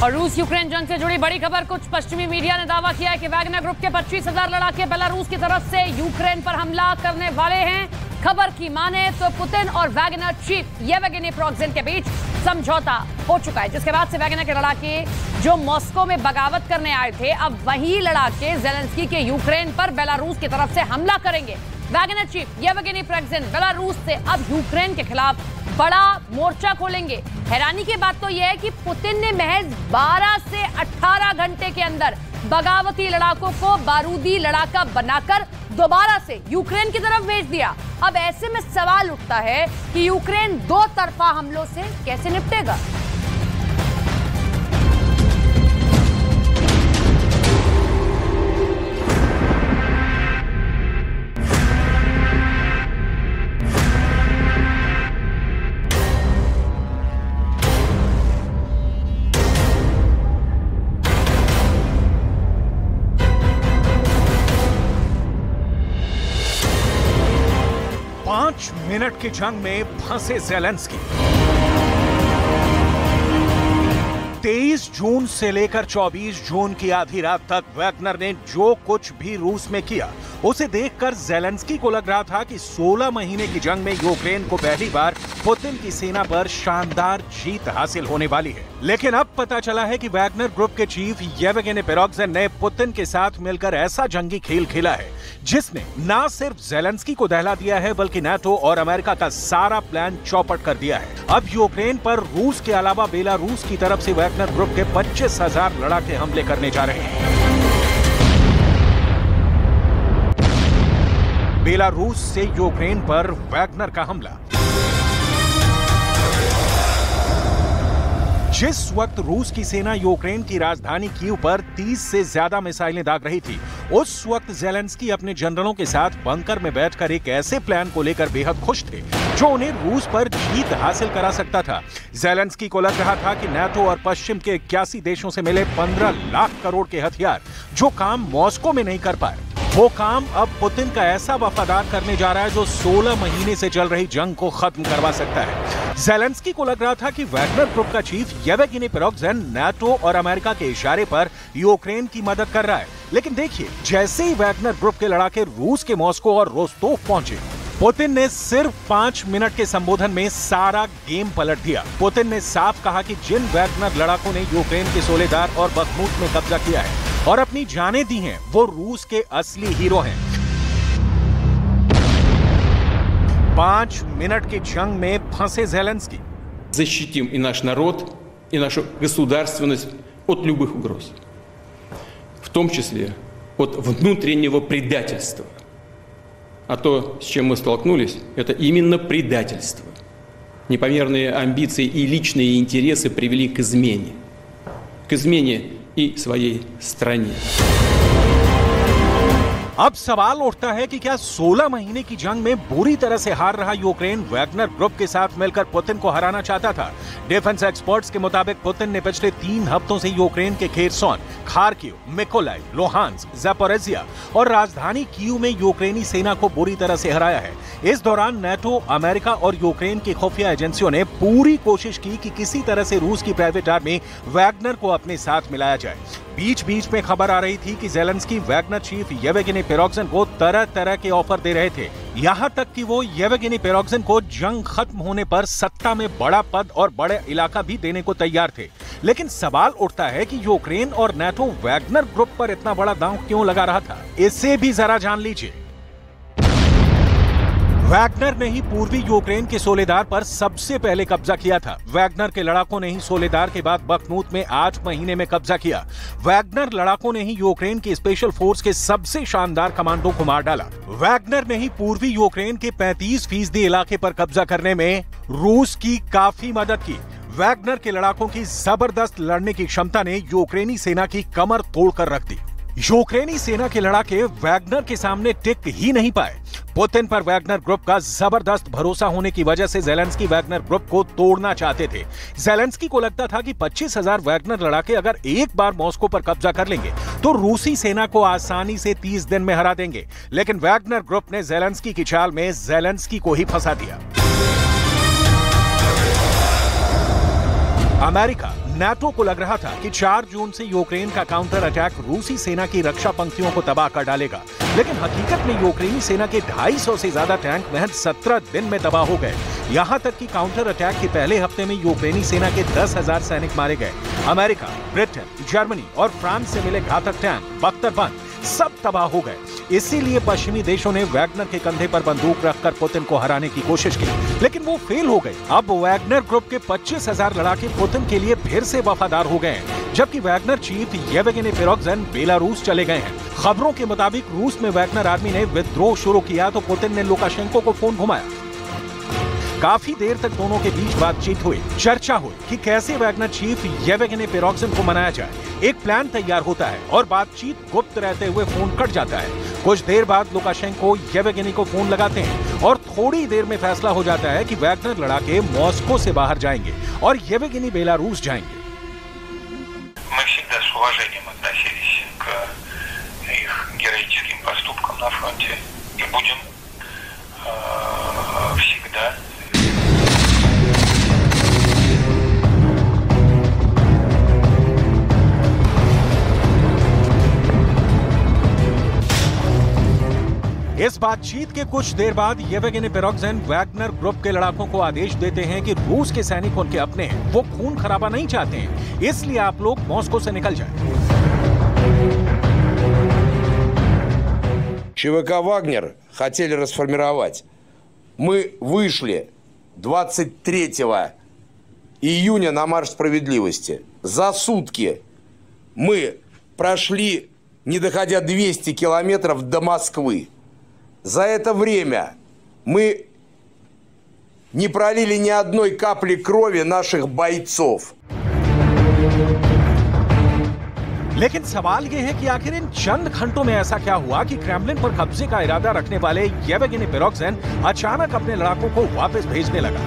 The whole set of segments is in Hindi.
और रूस यूक्रेन जंग से जुड़ी बड़ी खबर। कुछ पश्चिमी मीडिया ने दावा किया है कि वैगनर ग्रुप के 25,000 लड़ाके बेलारूस की तरफ से यूक्रेन पर हमला करने वाले हैं। खबर की माने तो पुतिन और वैगनर चीफ येवगेनी प्रिगोजिन के बीच समझौता हो चुका है, जिसके बाद से वैगनर के लड़ाके जो मॉस्को में बगावत करने आए थे, अब वही लड़ाके ज़ेलेंस्की के यूक्रेन पर बेलारूस की तरफ से हमला करेंगे। Wagner chief Yevgeny Prigozhin Belarus से अब यूक्रेन के खिलाफ बड़ा मोर्चा खोलेंगे। हैरानी की बात तो यह है कि पुतिन ने महज 12 से 18 घंटे के अंदर बगावती लड़ाकों को बारूदी लड़ाका बनाकर दोबारा से यूक्रेन की तरफ भेज दिया। अब ऐसे में सवाल उठता है कि यूक्रेन दो तरफा हमलों से कैसे निपटेगा। मिनट की जंग में फंसे ज़ेलेंस्की। 23 जून से लेकर 24 जून की आधी रात तक वैगनर ने जो कुछ भी रूस में किया, उसे देखकर ज़ेलेंस्की को लग रहा था कि 16 महीने की जंग में यूक्रेन को पहली बार पुतिन की सेना पर शानदार जीत हासिल होने वाली है। लेकिन अब पता चला है कि वैगनर ग्रुप के चीफ येवगेनी प्रिगोजिन ने पुतिन के साथ मिलकर ऐसा जंगी खेल खेला है जिसने न सिर्फ ज़ेलेंस्की को दहला दिया है, बल्कि नाटो और अमेरिका का सारा प्लान चौपट कर दिया है। अब यूक्रेन पर रूस के अलावा बेलारूस की तरफ से वैगनर ग्रुप के 25,000 लड़ाके हमले करने जा रहे हैं। बेलारूस से यूक्रेन पर वैगनर का हमला। जिस वक्त रूस की सेना यूक्रेन की राजधानी कीव पर 30 से ज्यादा मिसाइलें दाग रही थी, उस वक्त ज़ेलेंस्की अपने जनरलों के साथ बंकर में बैठकर एक ऐसे प्लान को लेकर बेहद खुश थे जो उन्हें रूस पर जीत हासिल करा सकता था। ज़ेलेंस्की को लग रहा था कि नाटो और पश्चिम के 81 देशों से मिले 15 लाख करोड़ के हथियार जो काम मॉस्को में नहीं कर पाए, वो काम अब पुतिन का ऐसा वफादार करने जा रहा है जो 16 महीने से चल रही जंग को खत्म करवा सकता है। ज़ेलेंस्की को लग रहा था कि वैगनर ग्रुप का चीफ येवगेनी प्रिगोजिन नाटो और अमेरिका के इशारे पर यूक्रेन की मदद कर रहा है, लेकिन देखिए जैसे ही वैगनर ग्रुप के लड़ाके रूस के मॉस्को और रोस्तोव पहुंचे, पुतिन ने सिर्फ 5 मिनट के संबोधन में सारा गेम पलट दिया। पुतिन ने साफ कहा कि जिन वैगनर लड़ाकों ने यूक्रेन के सोलेदार और बखमूत में कब्जा किया है और अपनी जानें दी हैं, वो रूस के असली हीरो हैं। 5 मिनट की जंग में फंसे ज़ेलेंस्की। Защитим и наш народ, и нашу государственность от любых угроз, в том числе от внутреннего предательства. А то, с чем мы столкнулись, это именно предательство. Непомерные амбиции и личные интересы привели к измене и своей стране. अब सवाल उठता है कि क्या 16 महीने की जंग में बुरी तरह से हार रहा यूक्रेन वैगनर ग्रुप के साथ मिलकर पुतिन को हराना चाहता था? डिफेंस एक्सपर्ट्स के मुताबिक पुतिन ने पिछले 3 हफ्तों से यूक्रेन के Kherson, Kharkiv, Mykolaiv, Luhansk, Zaporizhzhia और राजधानी कीव में यूक्रेनी सेना को बुरी तरह से हराया है। इस दौरान नाटो, अमेरिका और यूक्रेन की खुफिया एजेंसियों ने पूरी कोशिश की कि किसी तरह से रूस की प्राइवेट आर्मी वैगनर को अपने साथ मिलाया जाए। बीच बीच में खबर आ रही थी कि Zelensky Wagner chief Yevgeny Prigozhin को तरह तरह के ऑफर दे रहे थे, यहां तक कि वो येवगेनी प्रिगोजिन को जंग खत्म होने पर सत्ता में बड़ा पद और बड़े इलाका भी देने को तैयार थे। लेकिन सवाल उठता है कि यूक्रेन और नाटो वैगनर ग्रुप पर इतना बड़ा दांव क्यों लगा रहा था? इसे भी जरा जान लीजिए। वैगनर ने ही पूर्वी यूक्रेन के सोलेदार पर सबसे पहले कब्जा किया था। वैगनर के लड़ाकों ने ही सोलेदार के बाद बखमूत में 8 महीने में कब्जा किया। वैगनर लड़ाकों ने ही यूक्रेन की स्पेशल फोर्स के सबसे शानदार कमांडो को मार डाला। वैगनर ने ही पूर्वी यूक्रेन के 35% इलाके पर कब्जा करने में रूस की काफी मदद की। वैगनर के लड़ाकों की जबरदस्त लड़ने की क्षमता ने यूक्रेनी सेना की कमर तोड़कर रख दी। यूक्रेनी सेना के लड़ाके वैगनर के सामने टिक ही नहीं पाए। पुतिन पर वैगनर ग्रुप का जबरदस्त भरोसा होने की वजह से ज़ेलेंस्की वैगनर ग्रुप को तोड़ना चाहते थे। ज़ेलेंस्की को लगता था कि 25,000 वैगनर लड़ाके अगर एक बार मॉस्को पर कब्जा कर लेंगे तो रूसी सेना को आसानी से 30 दिन में हरा देंगे। लेकिन वैगनर ग्रुप ने ज़ेलेंस्की की चाल में ज़ेलेंस्की को ही फंसा दिया। अमेरिका, नाटो को लग रहा था कि 4 जून से यूक्रेन का काउंटर अटैक रूसी सेना की रक्षा पंक्तियों को तबाह कर डालेगा, लेकिन हकीकत में यूक्रेनी सेना के 250 से ज्यादा टैंक महज 17 दिन में तबाह हो गए। यहाँ तक कि काउंटर अटैक के पहले हफ्ते में यूक्रेनी सेना के 10,000 सैनिक मारे गए। अमेरिका, ब्रिटेन, जर्मनी और फ्रांस से मिले घातक टैंक, बख्तरबंद सब तबाह हो गए। इसीलिए पश्चिमी देशों ने वैगनर के कंधे पर बंदूक रखकर पुतिन को हराने की कोशिश की, लेकिन वो फेल हो गए। अब वैगनर ग्रुप के 25,000 लड़ाके पुतिन के लिए फिर से वफादार हो गए हैं, जबकि Wagner chief Yevgeny Prigozhin Belarus चले गए हैं। खबरों के मुताबिक रूस में वैगनर आर्मी ने विद्रोह शुरू किया तो पुतिन ने लुकाशेंको को फोन घुमाया। काफी देर तक दोनों के बीच बातचीत हुई, चर्चा हुई कि कैसे वैगनर चीफ येवगेनी प्रिगोजिन को मनाया जाए। एक प्लान तैयार होता है और बातचीत गुप्त रहते हुए फोन कट जाता है। कुछ देर बाद लुकाशेंको येवगेनी को फोन लगाते हैं और थोड़ी देर में फैसला हो जाता है कि वैगनर लड़ाके मॉस्को से बाहर जाएंगे और येवगेनी बेलारूस जाएंगे। Мы всегда с уважением относились к их героическим поступкам на фронте и будем всегда. इस बातचीत के कुछ देर बाद येवगेनी प्रिगोजिन वैगनर ग्रुप के लड़ाकों को आदेश देते हैं कि रूस के सैनिक उनके अपने हैं, वो खून खराबा नहीं चाहते हैं, इसलिए आप लोग मॉस्को से निकल जाएं। ЧВК «Вагнер» хотели расформировать. Мы вышли 23 июня на марш справедливости. За сутки мы прошли, не доходя 200 километров до Москвы. За это время мы не пролили ни одной капли крови наших бойцов. लेकिन सवाल यह है कि आखिर इन चंद घंटों में ऐसा क्या हुआ कि क्रेमलिन पर कब्जे का इरादा रखने वाले येवगेनी प्रिगोजिन अचानक अपने लड़ाकों को वापस भेजने लगा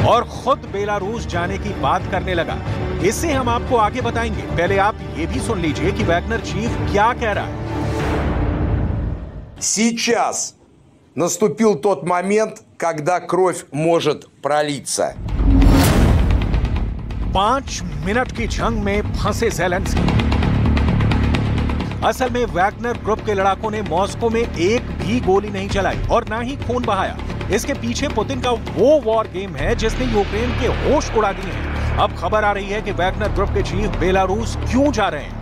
और खुद बेलारूस जाने की बात करने लगा। इसे हम आपको आगे बताएंगे। पहले आप ये भी सुन लीजिए कि वैगनर चीफ क्या कह रहा है। Сейчас наступил тот момент, когда кровь может пролиться. 5 मिनट की जंग में फंसे ज़ेलेंस्की। असल में वैगनर ग्रुप के लड़ाकों ने मॉस्को में एक भी गोली नहीं चलाई और ना ही खून बहाया। इसके पीछे पुतिन का वो वॉर गेम है जिसने यूक्रेन के होश उड़ा दिए हैं। अब खबर आ रही है कि वैगनर ग्रुप के चीफ बेलारूस क्यों जा रहे हैं।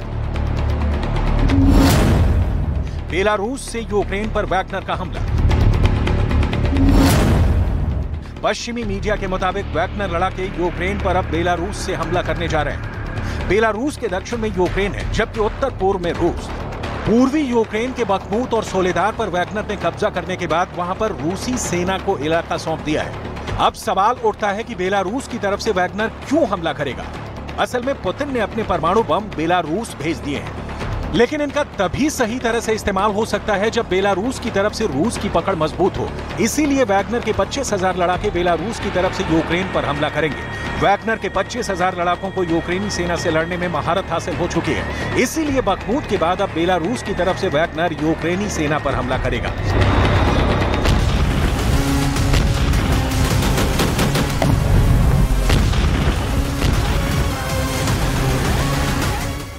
बेलारूस से यूक्रेन पर वैगनर का हमला। पश्चिमी मीडिया के मुताबिक वैगनर लड़ाके यूक्रेन पर अब बेलारूस से हमला करने जा रहे हैं। बेलारूस के दक्षिण में यूक्रेन है, जबकि उत्तर पूर्व में रूस। पूर्वी यूक्रेन के बखमूत और सोलेदार पर वैगनर ने कब्जा करने के बाद वहां पर रूसी सेना को इलाका सौंप दिया है। अब सवाल उठता है कि बेलारूस की तरफ से वैगनर क्यों हमला करेगा। असल में पुतिन ने अपने परमाणु बम बेलारूस भेज दिए हैं, लेकिन इनका तभी सही तरह से इस्तेमाल हो सकता है जब बेलारूस की तरफ से रूस की पकड़ मजबूत हो। इसीलिए वैगनर के 25,000 लड़ाके बेलारूस की तरफ से यूक्रेन पर हमला करेंगे। वैगनर के 25,000 लड़ाकों को यूक्रेनी सेना से लड़ने में महारत हासिल हो चुकी है। इसीलिए बखमूत के बाद अब बेलारूस की तरफ से वैगनर यूक्रेनी सेना पर हमला करेगा।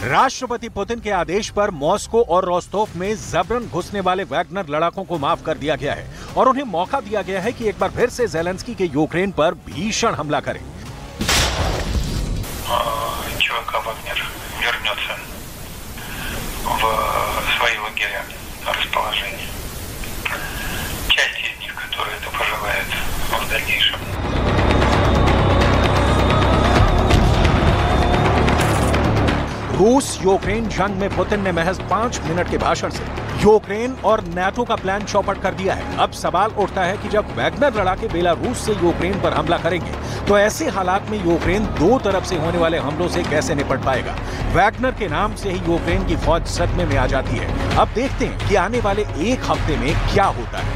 राष्ट्रपति पुतिन के आदेश पर मॉस्को और रोस्टोव में जबरन घुसने वाले वैगनर लड़ाकों को माफ कर दिया गया है और उन्हें मौका दिया गया है कि एक बार फिर से ज़ेलेंस्की के यूक्रेन पर भीषण हमला करें। ЧВК «Вагнер» вернется в свои лагеря расположения. Часть из них, которые это пожелают в дальнейшем. रूस यूक्रेन जंग में पुतिन ने महज 5 मिनट के भाषण से यूक्रेन और नाटो का प्लान चौपट कर दिया है। अब सवाल उठता है कि जब वैगनर लड़ाके बेलारूस से यूक्रेन पर हमला करेंगे तो ऐसे हालात में यूक्रेन दो तरफ से होने वाले हमलों से कैसे निपट पाएगा। वैगनर के नाम से ही यूक्रेन की फौज सदमे में आ जाती है। अब देखते हैं कि आने वाले एक हफ्ते में क्या होता है।